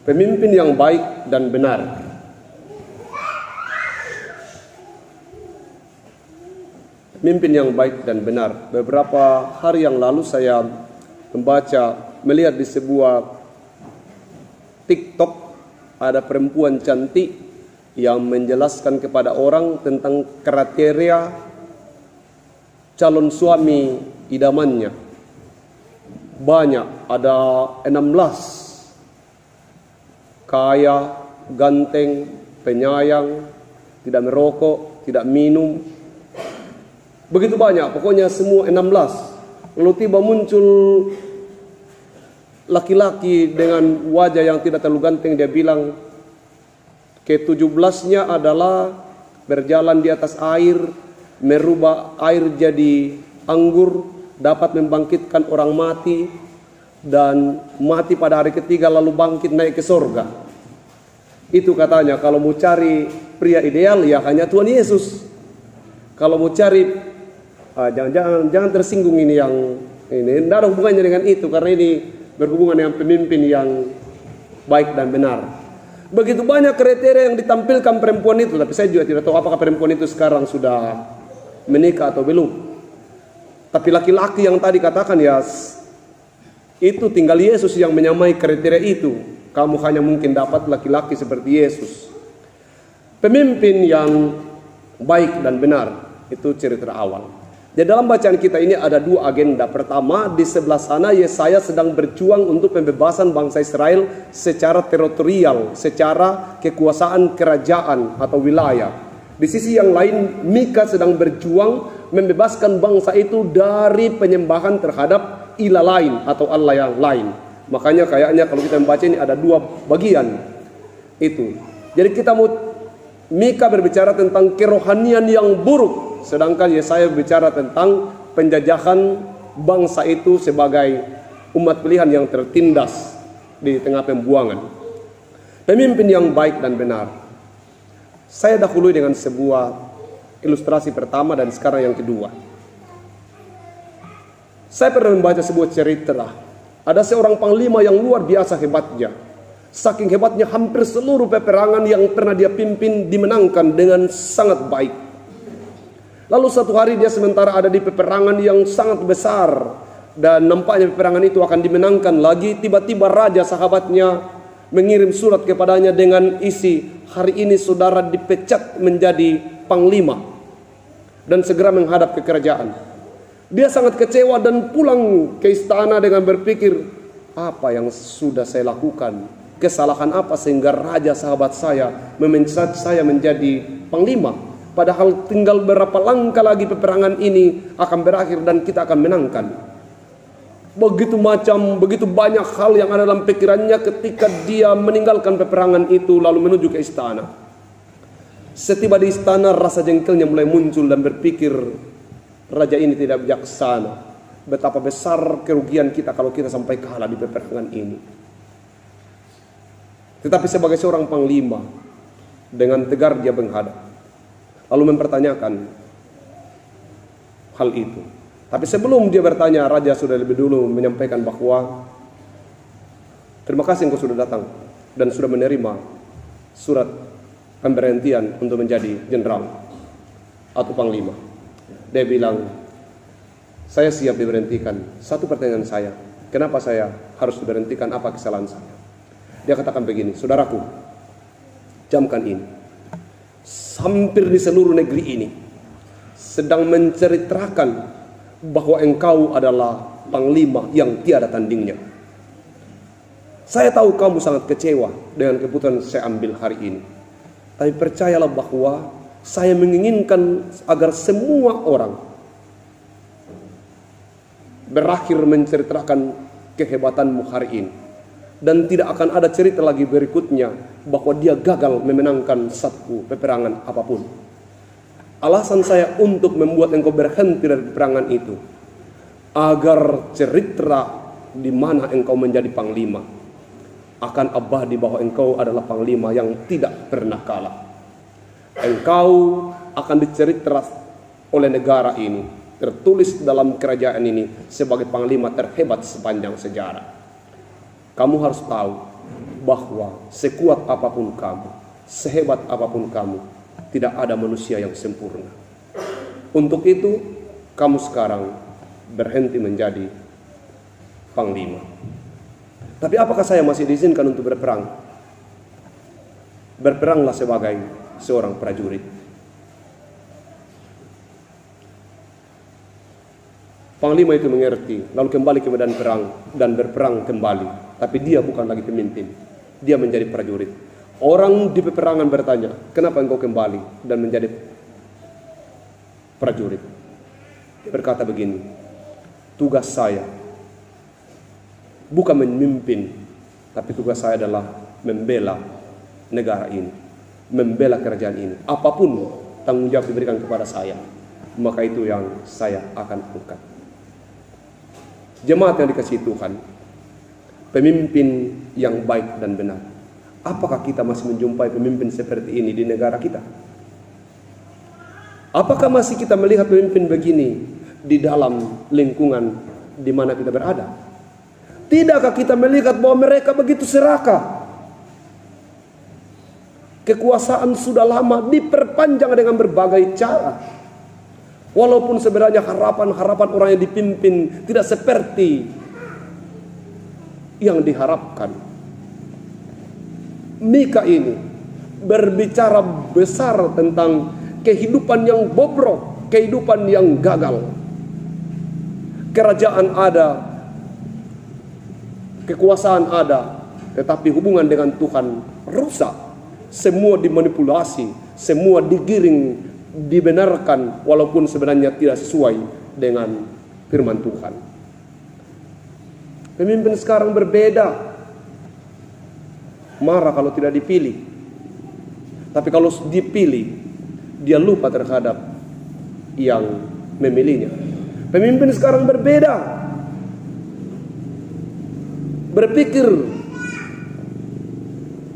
Pemimpin yang baik dan benar. Pemimpin yang baik dan benar. Beberapa hari yang lalu saya melihat di sebuah TikTok ada perempuan cantik yang menjelaskan kepada orang tentang kriteria calon suami idamannya. Banyak, ada 16. Kaya, ganteng, penyayang, tidak merokok, tidak minum. Begitu banyak, pokoknya semua 16. Lalu tiba muncul laki-laki dengan wajah yang tidak terlalu ganteng. Dia bilang ke-17-nya adalah berjalan di atas air, merubah air jadi anggur, dapat membangkitkan orang mati, dan mati pada hari ketiga lalu bangkit naik ke surga. Itu katanya, kalau mau cari pria ideal ya hanya Tuhan Yesus. Kalau mau cari jangan tersinggung ini tidak ada hubungannya dengan itu, karena ini berhubungan dengan pemimpin yang baik dan benar. Begitu banyak kriteria yang ditampilkan perempuan itu, tapi saya juga tidak tahu apakah perempuan itu sekarang sudah menikah atau belum. Tapi laki-laki yang tadi katakan ya, itu tinggal Yesus yang menyamai kriteria itu. Kamu hanya mungkin dapat laki-laki seperti Yesus. Pemimpin yang baik dan benar, itu cerita awal. Jadi dalam bacaan kita ini ada dua agenda. Pertama, di sebelah sana Yesaya sedang berjuang untuk pembebasan bangsa Israel secara teritorial, secara kekuasaan kerajaan atau wilayah. Di sisi yang lain, Mika sedang berjuang membebaskan bangsa itu dari penyembahan terhadap ilah lain atau Allah yang lain. Makanya kayaknya kalau kita membaca ini ada dua bagian itu. Jadi Mika berbicara tentang kerohanian yang buruk, sedangkan Yesaya berbicara tentang penjajahan bangsa itu sebagai umat pilihan yang tertindas di tengah pembuangan. Pemimpin yang baik dan benar. Saya dahului dengan sebuah ilustrasi pertama dan sekarang yang kedua. Saya pernah membaca sebuah cerita. Ada seorang panglima yang luar biasa hebatnya. Saking hebatnya hampir seluruh peperangan yang pernah dia pimpin dimenangkan dengan sangat baik. Lalu satu hari dia sementara ada di peperangan yang sangat besar, dan nampaknya peperangan itu akan dimenangkan lagi. Tiba-tiba raja sahabatnya mengirim surat kepadanya dengan isi, hari ini saudara dipecat menjadi panglima dan segera menghadap ke kerajaan. Dia sangat kecewa dan pulang ke istana dengan berpikir, apa yang sudah saya lakukan? Kesalahan apa sehingga raja sahabat saya memecat saya menjadi panglima? Padahal tinggal berapa langkah lagi peperangan ini akan berakhir dan kita akan menangkan. Begitu banyak hal yang ada dalam pikirannya ketika dia meninggalkan peperangan itu lalu menuju ke istana. Setiba di istana rasa jengkelnya mulai muncul dan berpikir, raja ini tidak bijaksana. Betapa besar kerugian kita kalau kita sampai kalah di peperangan ini. Tetapi sebagai seorang panglima, dengan tegar dia menghadap, lalu mempertanyakan hal itu. Tapi sebelum dia bertanya, raja sudah lebih dulu menyampaikan bahwa terima kasih engkau sudah datang dan sudah menerima surat pemberhentian untuk menjadi jenderal atau panglima. Dia bilang, saya siap diberhentikan. Satu pertanyaan saya, kenapa saya harus diberhentikan? Apa kesalahan saya? Dia katakan begini, saudaraku, camkan ini. Hampir di seluruh negeri ini sedang menceritakan bahwa engkau adalah panglima yang tiada tandingnya. Saya tahu kamu sangat kecewa dengan keputusan saya ambil hari ini. Tapi percayalah bahwa saya menginginkan agar semua orang berakhir menceritakan kehebatanmu hari ini. Dan tidak akan ada cerita lagi berikutnya bahwa dia gagal memenangkan satu peperangan apapun. Alasan saya untuk membuat engkau berhenti dari peperangan itu, agar cerita di mana engkau menjadi panglima akan abadi bahwa engkau adalah panglima yang tidak pernah kalah. Engkau akan dicerita oleh negara ini, tertulis dalam kerajaan ini sebagai panglima terhebat sepanjang sejarah. Kamu harus tahu bahwa sekuat apapun kamu, sehebat apapun kamu, tidak ada manusia yang sempurna. Untuk itu, kamu sekarang berhenti menjadi panglima. Tapi apakah saya masih diizinkan untuk berperang? Berperanglah sebagai seorang prajurit. Panglima itu mengerti, lalu kembali ke medan perang dan berperang kembali. Tapi dia bukan lagi pemimpin, dia menjadi prajurit. Orang di peperangan bertanya, kenapa engkau kembali dan menjadi prajurit? Dia berkata begini, tugas saya bukan memimpin, tapi tugas saya adalah membela negara ini, membela kerajaan ini. Apapun tanggung jawab diberikan kepada saya, maka itu yang saya akan lakukan. Jemaat yang dikasihi Tuhan, pemimpin yang baik dan benar. Apakah kita masih menjumpai pemimpin seperti ini di negara kita? Apakah masih kita melihat pemimpin begini di dalam lingkungan di mana kita berada? Tidakkah kita melihat bahwa mereka begitu serakah? Kekuasaan sudah lama diperpanjang dengan berbagai cara. Walaupun sebenarnya harapan-harapan orang yang dipimpin tidak seperti yang diharapkan. Mika ini berbicara besar tentang kehidupan yang bobrok, kehidupan yang gagal. Kerajaan ada, kekuasaan ada, tetapi hubungan dengan Tuhan rusak. Semua dimanipulasi, semua digiring, dibenarkan walaupun sebenarnya tidak sesuai dengan firman Tuhan. Pemimpin sekarang berbeda. Marah kalau tidak dipilih. Tapi kalau dipilih, dia lupa terhadap yang memilihnya. Pemimpin sekarang berbeda. Berpikir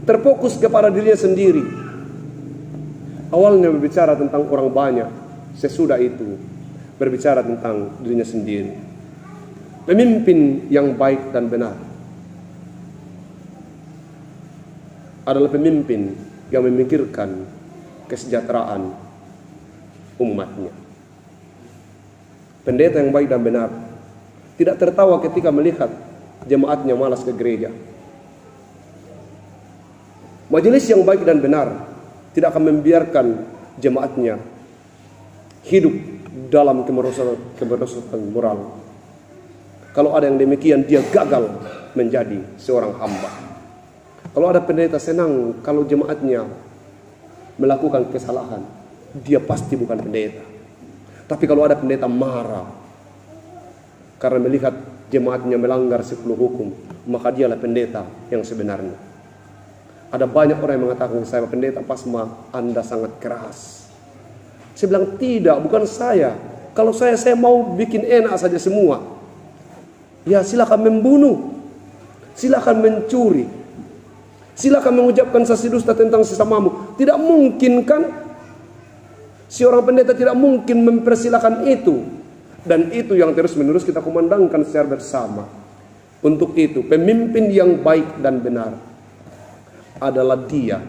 terfokus kepada dirinya sendiri. Awalnya berbicara tentang orang banyak, sesudah itu berbicara tentang dirinya sendiri. Pemimpin yang baik dan benar adalah pemimpin yang memikirkan kesejahteraan umatnya. Pendeta yang baik dan benar tidak tertawa ketika melihat jemaatnya malas ke gereja. Majelis yang baik dan benar tidak akan membiarkan jemaatnya hidup dalam kemerosotan moral. Kalau ada yang demikian, dia gagal menjadi seorang hamba. Kalau ada pendeta senang kalau jemaatnya melakukan kesalahan, dia pasti bukan pendeta. Tapi kalau ada pendeta marah karena melihat jemaatnya melanggar 10 hukum, maka dialah pendeta yang sebenarnya. Ada banyak orang yang mengatakan ke saya, pendeta Pasma, Anda sangat keras. Saya bilang, tidak, bukan saya. Kalau saya mau bikin enak saja semua. Ya silakan membunuh, silakan mencuri, silakan mengucapkan saksi dusta tentang sesamamu. Tidak mungkin kan? Seorang pendeta tidak mungkin mempersilakan itu. Dan itu yang terus menerus kita kumandangkan secara bersama. Untuk itu, pemimpin yang baik dan benar adalah dia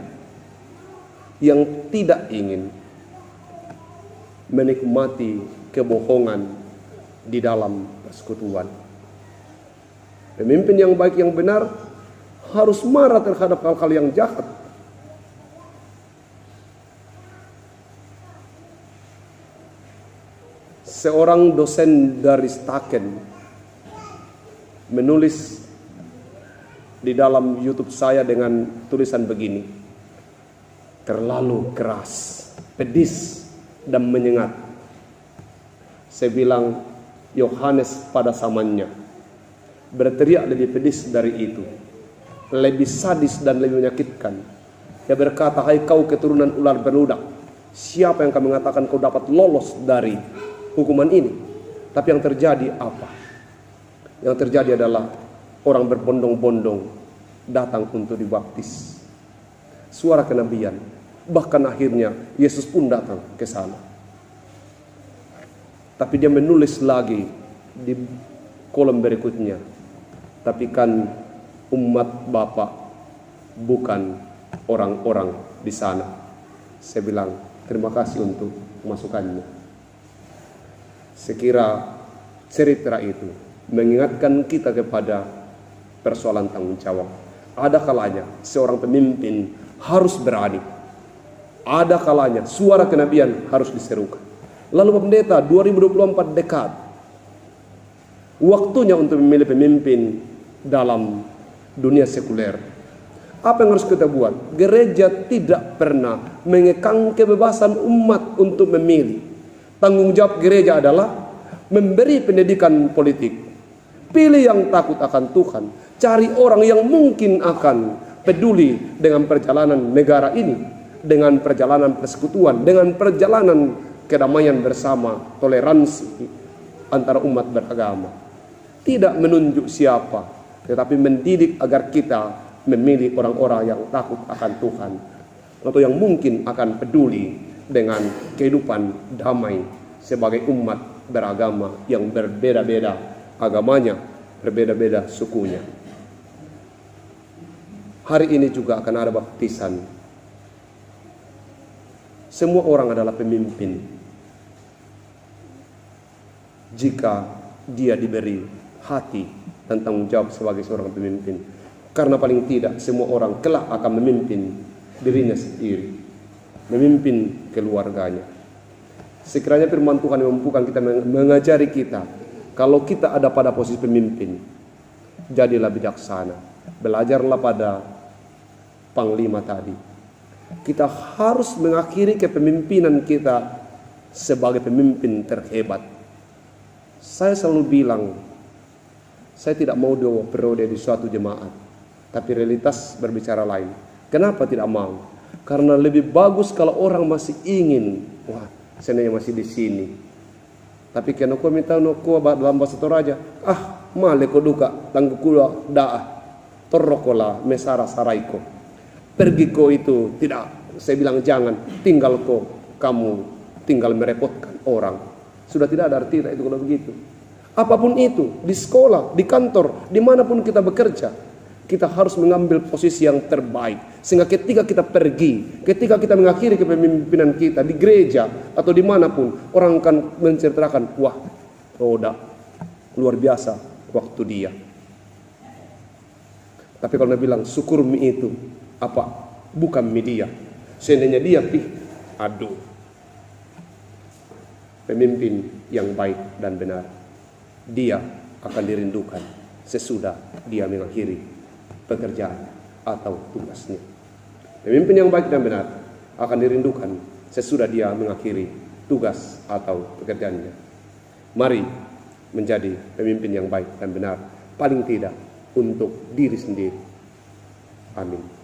yang tidak ingin menikmati kebohongan di dalam persekutuan. Pemimpin yang baik yang benar harus marah terhadap hal-hal yang jahat. Seorang dosen dari Staken menulis di dalam YouTube saya dengan tulisan begini, terlalu keras, pedis dan menyengat. Saya bilang, Yohanes pada zamannya berteriak lebih pedis dari itu, lebih sadis dan lebih menyakitkan. Dia berkata, hai kau keturunan ular beludak, siapa yang akan mengatakan kau dapat lolos dari hukuman ini? Tapi yang terjadi apa? Yang terjadi adalah orang berbondong-bondong datang untuk dibaptis. Suara kenabian. Bahkan akhirnya Yesus pun datang ke sana. Tapi dia menulis lagi di kolom berikutnya. Tapi kan umat Bapa bukan orang-orang di sana. Saya bilang terima kasih untuk masukannya. Sekira cerita itu mengingatkan kita kepada persoalan tanggung jawab. Ada kalanya seorang pemimpin harus berani. Ada kalanya suara kenabian harus diserukan. Lalu Pak Pendeta, 2024 dekat. Waktunya untuk memilih pemimpin dalam dunia sekuler. Apa yang harus kita buat? Gereja tidak pernah mengekang kebebasan umat untuk memilih. Tanggung jawab gereja adalah memberi pendidikan politik. Pilih yang takut akan Tuhan. Cari orang yang mungkin akan peduli dengan perjalanan negara ini, dengan perjalanan persekutuan, dengan perjalanan kedamaian bersama, toleransi antara umat beragama. Tidak menunjuk siapa, tetapi mendidik agar kita memilih orang-orang yang takut akan Tuhan, atau yang mungkin akan peduli dengan kehidupan damai sebagai umat beragama yang berbeda-beda agamanya, berbeda-beda sukunya. Hari ini juga akan ada baptisan. Semua orang adalah pemimpin jika dia diberi hati dan tanggung jawab sebagai seorang pemimpin. Karena paling tidak semua orang kelak akan memimpin dirinya sendiri, memimpin keluarganya. Sekiranya firman Tuhan yang memampukan kita, mengajari kita, kalau kita ada pada posisi pemimpin, jadilah bijaksana. Belajarlah pada panglima tadi. Kita harus mengakhiri kepemimpinan kita sebagai pemimpin terhebat. Saya selalu bilang, saya tidak mau 2 periode di suatu jemaat, tapi realitas berbicara lain. Kenapa tidak mau? Karena lebih bagus kalau orang masih ingin, wah, saya masih di sini. Tapi kena ko minta no ko dalam bahasa Toraja, male ko duka tanggu kula daah torrokola mesara saraiko. Pergi ko itu tidak, saya bilang jangan, tinggal ko, kamu tinggal merepotkan orang. Sudah tidak ada arti itu kalau begitu. Apapun itu, di sekolah, di kantor, dimanapun kita bekerja, kita harus mengambil posisi yang terbaik. Sehingga ketika kita pergi, ketika kita mengakhiri kepemimpinan kita di gereja atau dimanapun, orang akan menceritakan, wah, Roda, luar biasa waktu dia. Tapi kalau dia bilang, syukur mi itu, apa? Bukan media. Seandainya dia, aduh. Pemimpin yang baik dan benar, dia akan dirindukan sesudah dia mengakhiri pekerjaan atau tugasnya. Pemimpin yang baik dan benar akan dirindukan sesudah dia mengakhiri tugas atau pekerjaannya. Mari menjadi pemimpin yang baik dan benar, paling tidak untuk diri sendiri. Amin.